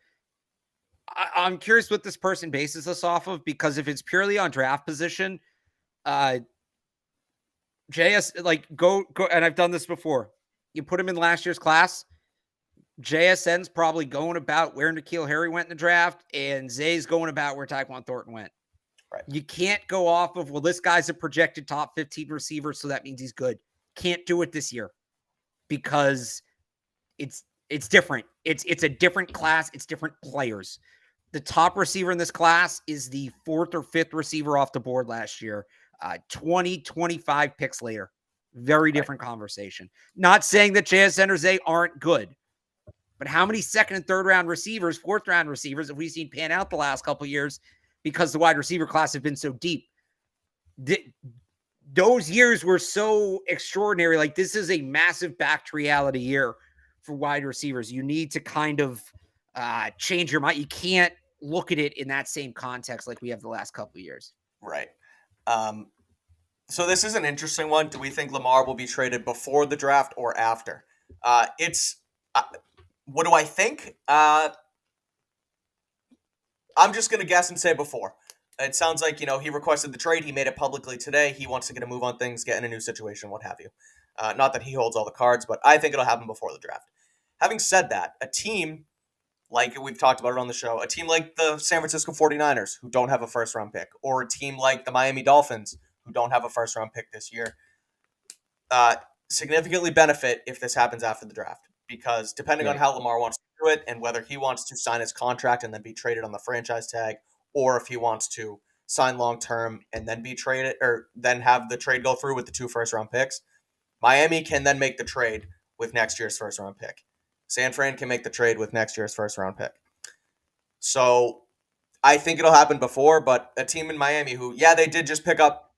I'm curious what this person bases this off of, because if it's purely on draft position, go, and I've done this before. You put him in last year's class. JSN's probably going about where N'Keal Harry went in the draft, and Zay's going about where Tyquan Thornton went. Right. You can't go off of, well, this guy's a projected top 15 receiver, so that means he's good. Can't do it this year because it's different. It's a different class. It's different players. The top receiver in this class is the 4th or 5th receiver off the board last year. 25 picks later. Very different conversation. Not saying that JSN or Zay aren't good, but how many 2nd and 3rd round receivers, 4th round receivers have we seen pan out the last couple of years because the wide receiver class have been so deep? Those years were so extraordinary. Like, this is a massive back to reality year for wide receivers. You need to kind of change your mind. You can't look at it in that same context like we have the last couple of years. Right. So this is an interesting one. Do we think Lamar will be traded before the draft or after? What do I think? I'm just going to guess and say before. It sounds like, he requested the trade. He made it publicly today. He wants to get a move on things, get in a new situation, what have you. Not that he holds all the cards, but I think it'll happen before the draft. Having said that, a team, like we've talked about it on the show, a team like the San Francisco 49ers, who don't have a first-round pick, or a team like the Miami Dolphins, who don't have a first-round pick this year, significantly benefit if this happens after the draft. Because depending on how Lamar wants to do it and whether he wants to sign his contract and then be traded on the franchise tag, or if he wants to sign long-term and then be traded, or then have the trade go through with the 2 first-round picks, Miami can then make the trade with next year's first-round pick. San Fran can make the trade with next year's first-round pick. So I think it'll happen before, but a team in Miami who, they did just pick up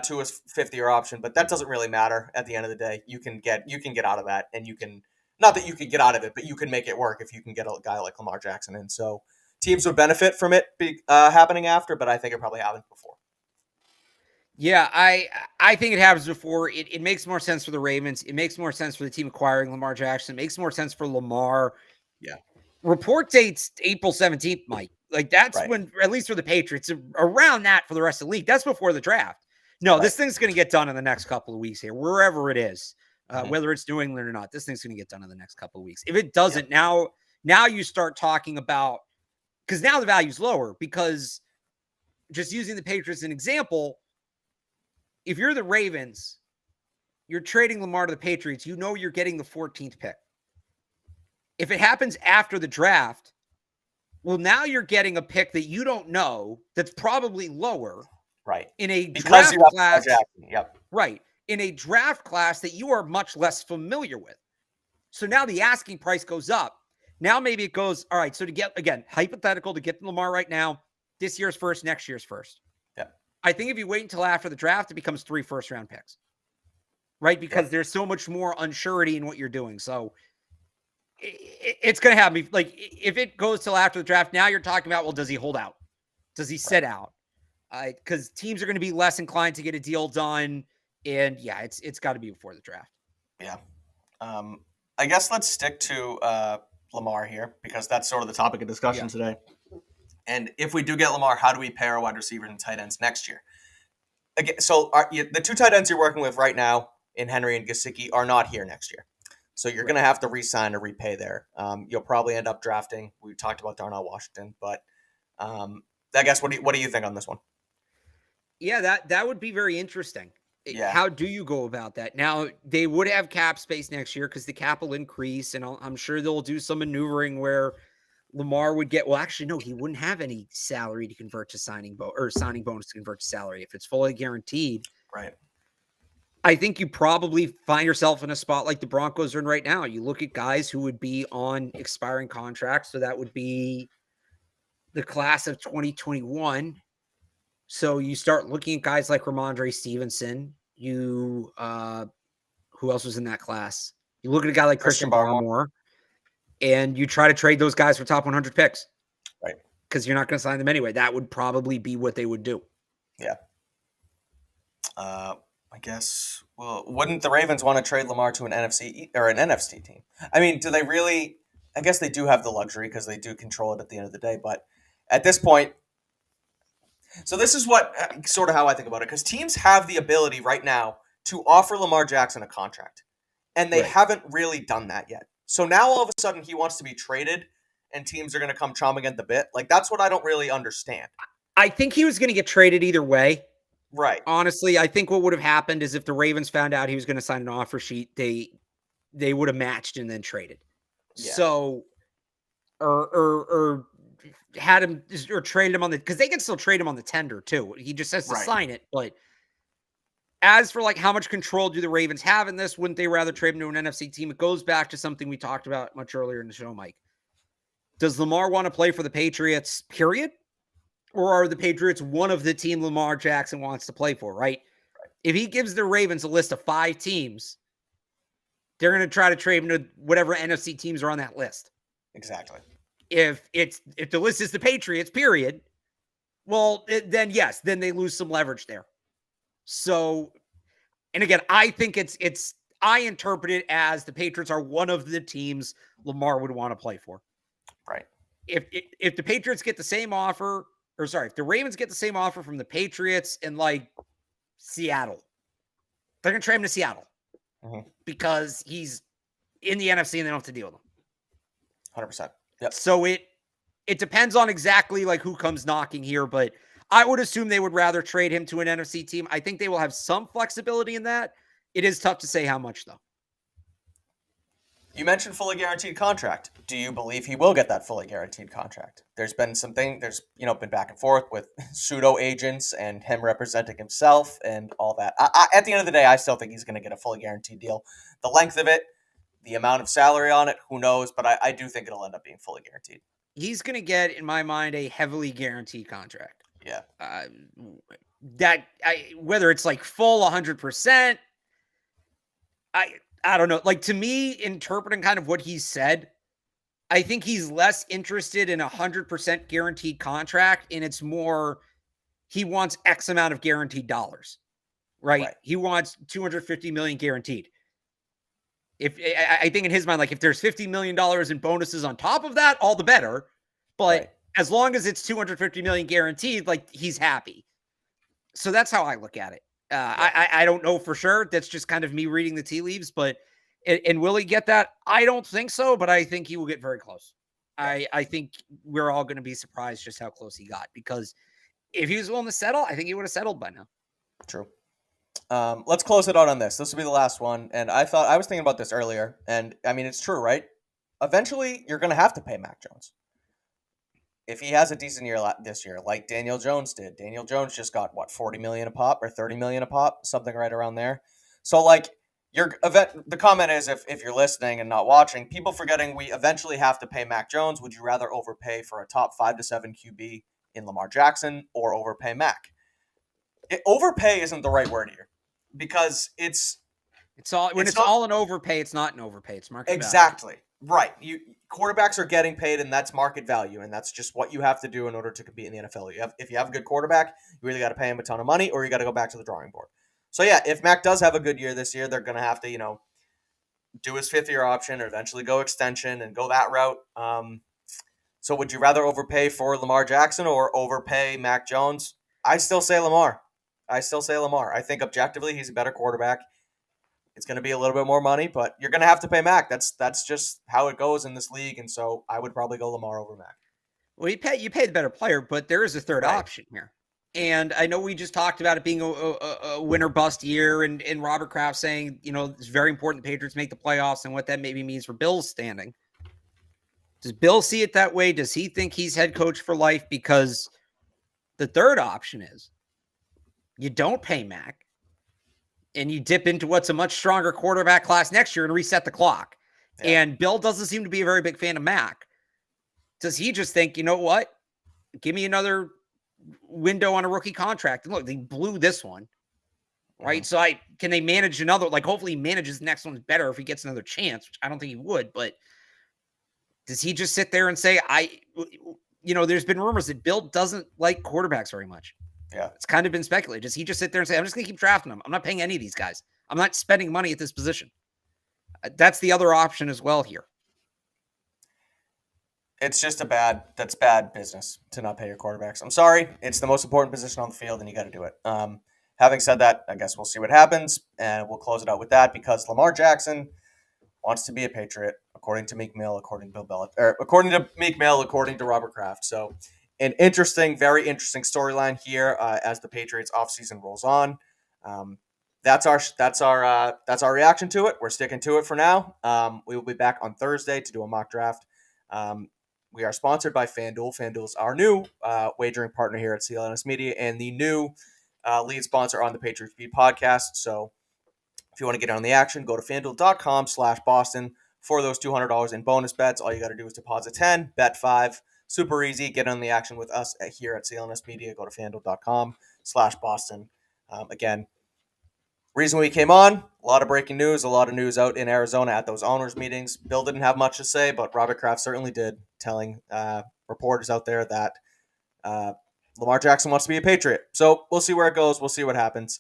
Tua's 5th-year option, but that doesn't really matter at the end of the day. You can get out of that, and you can, not that you can get out of it, but you can make it work if you can get a guy like Lamar Jackson in. So teams would benefit from it happening after, but I think it probably happens before. Yeah, I think it happens before. It makes more sense for the Ravens. It makes more sense for the team acquiring Lamar Jackson. It makes more sense for Lamar. Yeah. Report date's April 17th, Mike. Like, that's when, at least for the Patriots, around that for the rest of the league. That's before the draft. No, this thing's going to get done in the next couple of weeks here, wherever it is, whether it's New England or not. This thing's going to get done in the next couple of weeks. If it doesn't, now you start talking about, because now the value's lower, because just using the Patriots as an example, if you're the Ravens, you're trading Lamar to the Patriots, you're getting the 14th pick. If it happens after the draft, well, now you're getting a pick that you don't know that's probably lower. Right. In a because draft class. Yep. Right. In a draft class that you are much less familiar with. So now the asking price goes up. Now maybe it goes, all right, so to get, again, hypothetical, to get Lamar right now, this year's first, next year's first. Yeah. I think if you wait until after the draft, it becomes 3 first-round picks, right? Because there's so much more unsurety in what you're doing. So it's going to have me, like, if it goes till after the draft, now you're talking about, well, does he hold out? Does he sit out? Because teams are going to be less inclined to get a deal done. And yeah, it's got to be before the draft. Yeah. I guess let's stick to Lamar here, because that's sort of the topic of discussion today. And if we do get Lamar, how do we pair wide receivers and tight ends next year? Again, so the 2 tight ends you're working with right now in Henry and Gesicki are not here next year. So you're going to have to re-sign or repay there. You'll probably end up drafting. We talked about Darnell Washington, but I guess what do you think on this one? Yeah, that would be very interesting. Yeah. How do you go about that? Now, they would have cap space next year because the cap will increase, and I'm sure they'll do some maneuvering where Lamar would get, well, actually, no, he wouldn't have any salary to convert to signing bonus to convert to salary if it's fully guaranteed. Right. I think you probably find yourself in a spot like the Broncos are in right now. You look at guys who would be on expiring contracts. So that would be the class of 2021. So you start looking at guys like Ramondre Stevenson. Who else was in that class? You look at a guy like Christian Barmore, and you try to trade those guys for top 100 picks. Right. Because you're not going to sign them anyway. That would probably be what they would do. Yeah. I guess, well, wouldn't the Ravens want to trade Lamar to an NFC team? I mean, do they really? I guess they do have the luxury because they do control it at the end of the day. But at this point, so this is what sort of how I think about it, because teams have the ability right now to offer Lamar Jackson a contract, and they haven't really done that yet. So now all of a sudden he wants to be traded, and teams are going to come chomping at the bit. Like, that's what I don't really understand. I think he was going to get traded either way. Right. Honestly, I think what would have happened is if the Ravens found out he was going to sign an offer sheet, they would have matched and then traded. Yeah. So, or had him or traded him on because they can still trade him on the tender too. He just has to sign it. But as for like how much control do the Ravens have in this? Wouldn't they rather trade him to an NFC team? It goes back to something we talked about much earlier in the show, Mike. Does Lamar want to play for the Patriots, period? Or are the Patriots one of the team Lamar Jackson wants to play for, right? If he gives the Ravens a list of 5 teams, they're going to try to trade him to whatever NFC teams are on that list. Exactly. If the list is the Patriots, period, well, then yes, then they lose some leverage there. So, and again, I think I interpret it as the Patriots are one of the teams Lamar would want to play for. Right. If the Patriots get the same offer, if the Ravens get the same offer from the Patriots and like Seattle, they're going to trade him to Seattle because he's in the NFC and they don't have to deal with him. 100%. Yep. So it depends on exactly like who comes knocking here, but I would assume they would rather trade him to an NFC team. I think they will have some flexibility in that. It is tough to say how much though. You mentioned fully guaranteed contract. Do you believe he will get that fully guaranteed contract? There's been there's been back and forth with pseudo agents and him representing himself and all that. At the end of the day, I still think he's going to get a fully guaranteed deal. The length of it, the amount of salary on it, who knows? But I do think it'll end up being fully guaranteed. He's going to get, in my mind, a heavily guaranteed contract. Yeah. Whether it's like full 100%, I don't know. Like, to me, interpreting kind of what he said, I think he's less interested in 100% guaranteed contract, and it's more he wants X amount of guaranteed dollars, right? He wants $250 million guaranteed. I think in his mind, like if there's $50 million in bonuses on top of that, all the better. But as long as it's $250 million guaranteed, like he's happy. So that's how I look at it. I don't know for sure. That's just kind of me reading the tea leaves, but and will he get that? I don't think so, but I think he will get very close. I think we're all going to be surprised just how close he got, because if he was willing to settle, I think he would have settled by now. True. Let's close it out on this. This will be the last one. And I was thinking about this earlier, and I mean, it's true, right? Eventually you're going to have to pay Mac Jones. If he has a decent year this year, like Daniel Jones did. Daniel Jones just got, $40 million a pop or $30 million a pop? Something right around there. So, like, the comment is, if you're listening and not watching, people forgetting we eventually have to pay Mac Jones. Would you rather overpay for a top 5 to 7 QB in Lamar Jackson or overpay Mac. Overpay isn't the right word here because it's all an overpay. It's not an overpay. It's market exactly value. Right. Quarterbacks are getting paid, and that's market value, and that's just what you have to do in order to compete in the NFL. If you have a good quarterback, you either got to pay him a ton of money or you got to go back to the drawing board. So yeah, if Mac does have a good year this year, they're going to have to do his 5th-year option or eventually go extension and go that route. So would you rather overpay for Lamar Jackson or overpay Mac Jones? I still say Lamar. I think objectively he's a better quarterback. It's going to be a little bit more money, but you're going to have to pay Mac. That's just how it goes in this league, and so I would probably go Lamar over Mac. Well, you pay the better player, but there is a third option here. And I know we just talked about it being a win or bust year, and Robert Kraft saying, it's very important the Patriots make the playoffs and what that maybe means for Bill's standing. Does Bill see it that way? Does he think he's head coach for life? Because the third option is you don't pay Mac and you dip into what's a much stronger quarterback class next year and reset the clock. Yeah. And Bill doesn't seem to be a very big fan of Mac. Does he just think, you know what? Give me another window on a rookie contract. And look, they blew this one, right? Mm-hmm. So can they manage another? Hopefully he manages the next one better if he gets another chance, which I don't think he would. But does he just sit there and say, there's been rumors that Bill doesn't like quarterbacks very much. Yeah. It's kind of been speculated. Does he just sit there and say, I'm just going to keep drafting them. I'm not paying any of these guys. I'm not spending money at this position. That's the other option as well here. It's just that's bad business to not pay your quarterbacks. I'm sorry. It's the most important position on the field, and you got to do it. Having said that, I guess we'll see what happens, and we'll close it out with that because Lamar Jackson wants to be a Patriot, according to Meek Mill, according to Robert Kraft. So an very interesting storyline here as the Patriots offseason rolls on. That's our reaction to it. We're sticking to it for now. We will be back on Thursday to do a mock draft. We are sponsored by FanDuel. FanDuel is our new wagering partner here at CLNS Media and the new lead sponsor on the Patriots Beat Podcast. So if you want to get on the action, go to FanDuel.com/Boston for those $200 in bonus bets. All you got to do is deposit 10, bet 5. Super easy. Get on the action with us here at CLNS Media. Go to FanDuel.com/Boston. Again, reason we came on, a lot of breaking news, a lot of news out in Arizona at those owners' meetings. Bill didn't have much to say, but Robert Kraft certainly did, telling reporters out there that Lamar Jackson wants to be a Patriot. So we'll see where it goes. We'll see what happens.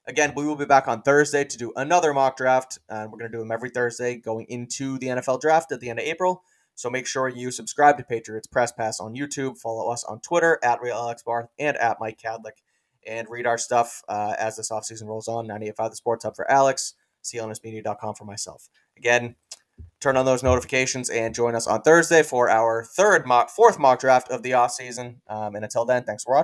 Again, we will be back on Thursday to do another mock draft. We're going to do them every Thursday going into the NFL draft at the end of April. So make sure you subscribe to Patriots Press Pass on YouTube. Follow us on Twitter at RealAlexBarth and at Mike Kadlick. And read our stuff as this offseason rolls on. 98.5 The Sports Hub for Alex, CLNSmedia.com for myself. Again, turn on those notifications and join us on Thursday for our fourth mock draft of the offseason. And until then, thanks for watching.